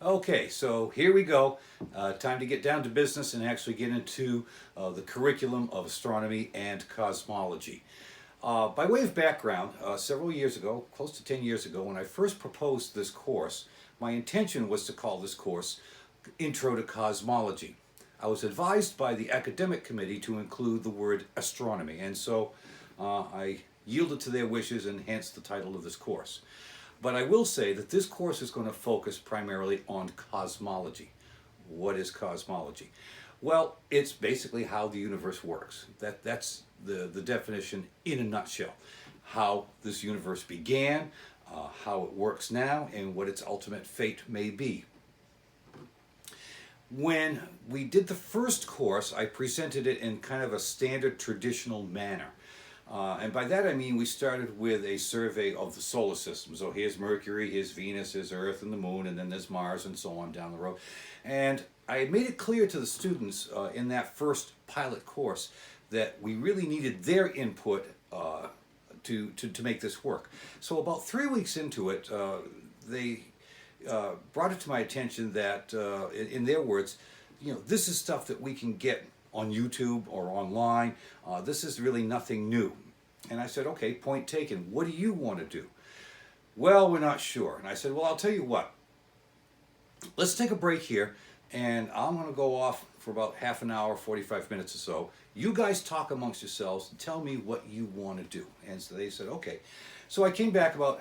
Okay, so here we go. Time to get down to business and actually get into the curriculum of astronomy and cosmology. By way of background, several years ago, close to 10 years ago, when I first proposed this course, my intention was to call this course Intro to Cosmology. I was advised by the academic committee to include the word astronomy, and so I yielded to their wishes and hence the title of this course. But I will say that this course is going to focus primarily on cosmology. What is cosmology? Well, it's basically how the universe works. That's the definition in a nutshell. How this universe began, how it works now, and what its ultimate fate may be. When we did the first course, I presented it in kind of a standard traditional manner. And by that I mean we started with a survey of the solar system. So here's Mercury, here's Venus, here's Earth and the Moon, and then there's Mars and so on down the road. And I made it clear to the students in that first pilot course that we really needed their input to make this work. So about 3 weeks into it, they brought it to my attention that, in their words, this is stuff that we can get on YouTube or online. This is really nothing new. And I said, okay, point taken. What do you want to do? Well, we're not sure. And I said, well, I'll tell you what. Let's take a break here, and I'm going to go off for about half an hour, 45 minutes or so. You guys talk amongst yourselves and tell me what you want to do. And so they said, okay. So I came back about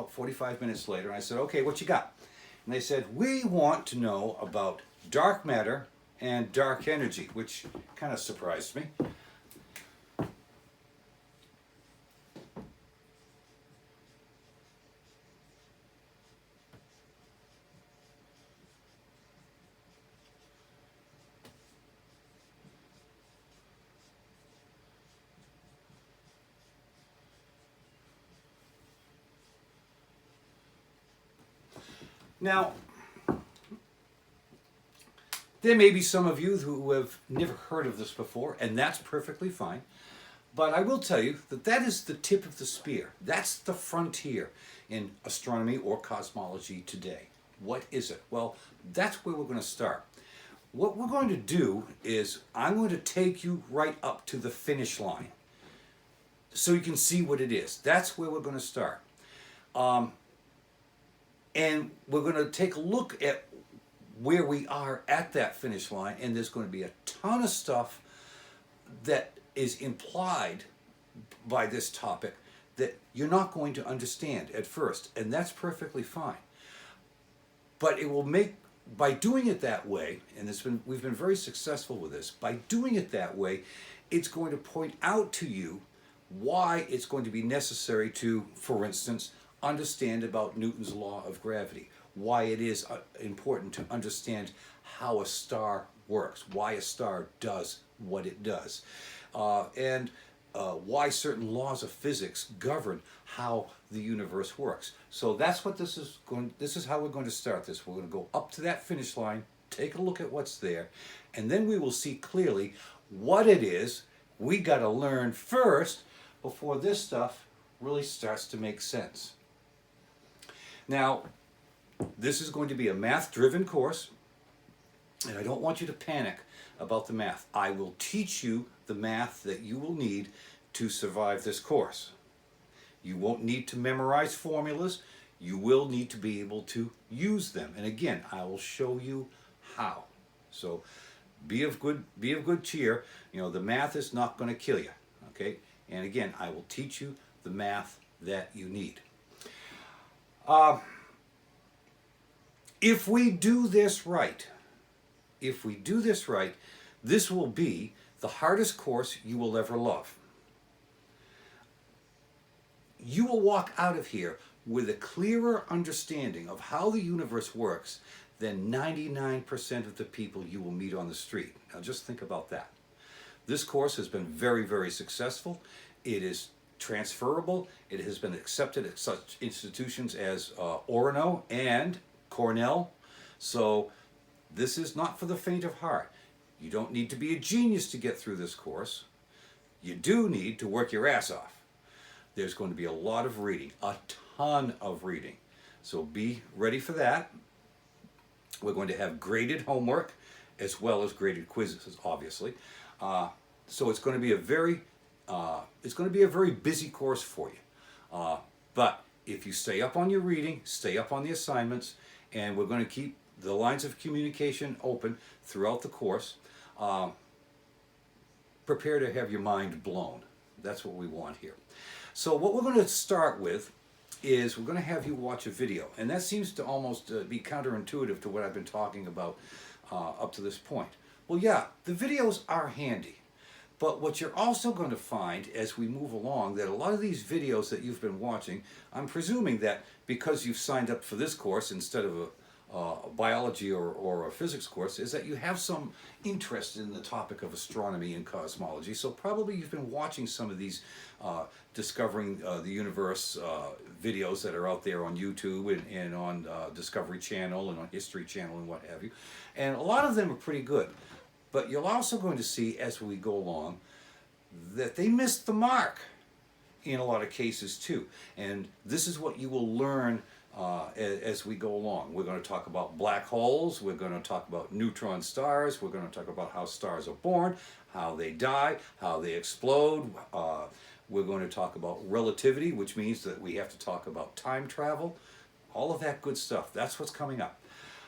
45 minutes later, and I said, okay, what you got? And they said, we want to know about dark matter and dark energy, which kind of surprised me. Now, there may be some of you who have never heard of this before, and that's perfectly fine. But I will tell you that that is the tip of the spear. That's the frontier in astronomy or cosmology today. What is it? Well, that's where we're going to start. What we're going to do is I'm going to take you right up to the finish line so you can see what it is. That's where we're going to start. And we're going to take a look at where we are at that finish line, and there's going to be a ton of stuff that is implied by this topic that you're not going to understand at first, and that's perfectly fine. But it will make, by doing it that way, and we've been very successful with this, by doing it that way, it's going to point out to you why it's going to be necessary to, for instance, understand about Newton's law of gravity, why it is important to understand how a star works, why a star does what it does, and why certain laws of physics govern how the universe works. So that's what this is how we're going to start this. We're going to go up to that finish line, take a look at what's there, and then we will see clearly what it is we got to learn first before this stuff really starts to make sense. Now, this is going to be a math-driven course, and I don't want you to panic about the math. I will teach you the math that you will need to survive this course. You won't need to memorize formulas. You will need to be able to use them. And again, I will show you how. So be of good cheer. The math is not going to kill you. Okay? And again, I will teach you the math that you need. If we do this right, this will be the hardest course you will ever love. You will walk out of here with a clearer understanding of how the universe works than 99% of the people you will meet on the street. Now just think about that. This course has been very, very successful. It is transferable. It has been accepted at such institutions as Orono and Cornell. So this is not for the faint of heart. You don't need to be a genius to get through this course. You do need to work your ass off. There's going to be a lot of reading, a ton of reading. So be ready for that. We're going to have graded homework as well as graded quizzes, obviously. So it's going to be a very busy course for you. But if you stay up on your reading, stay up on the assignments, and we're going to keep the lines of communication open throughout the course. Prepare to have your mind blown. That's what we want here. So what we're going to start with is we're going to have you watch a video. And that seems to almost be counterintuitive to what I've been talking about up to this point. Well, yeah, the videos are handy. But what you're also going to find as we move along, that a lot of these videos that you've been watching, I'm presuming that because you've signed up for this course instead of a biology or a physics course, is that you have some interest in the topic of astronomy and cosmology. So probably you've been watching some of these Discovering the Universe videos that are out there on YouTube and on Discovery Channel and on History Channel and what have you. And a lot of them are pretty good. But you're also going to see as we go along that they missed the mark in a lot of cases too. And this is what you will learn as we go along. We're going to talk about black holes, we're going to talk about neutron stars, we're going to talk about how stars are born, how they die, how they explode. We're going to talk about relativity, which means that we have to talk about time travel, all of that good stuff. That's what's coming up.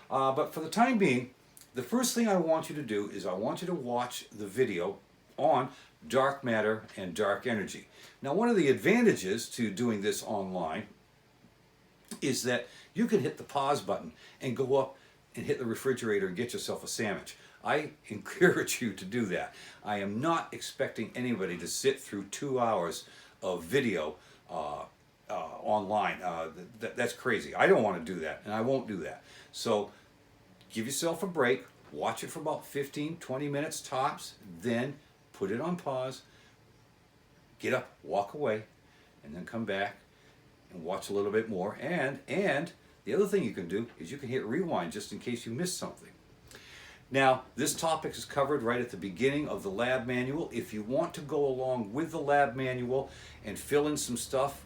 But for the time being, the first thing I want you to do is I want you to watch the video on dark matter and dark energy. Now, one of the advantages to doing this online is that you can hit the pause button and go up and hit the refrigerator and get yourself a sandwich. I encourage you to do that. I am not expecting anybody to sit through 2 hours of video online. That's crazy. I don't want to do that, and I won't do that. So give yourself a break, watch it for about 15, 20 minutes tops, then put it on pause, get up, walk away, and then come back and watch a little bit more. And the other thing you can do is you can hit rewind just in case you missed something. Now, this topic is covered right at the beginning of the lab manual. If you want to go along with the lab manual and fill in some stuff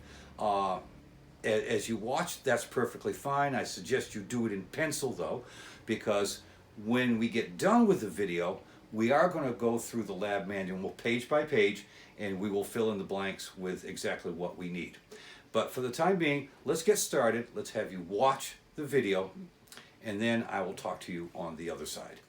as you watch, that's perfectly fine. I suggest you do it in pencil though, because when we get done with the video, we are going to go through the lab manual page by page, and we will fill in the blanks with exactly what we need. But for the time being, let's get started. Let's have you watch the video, and then I will talk to you on the other side.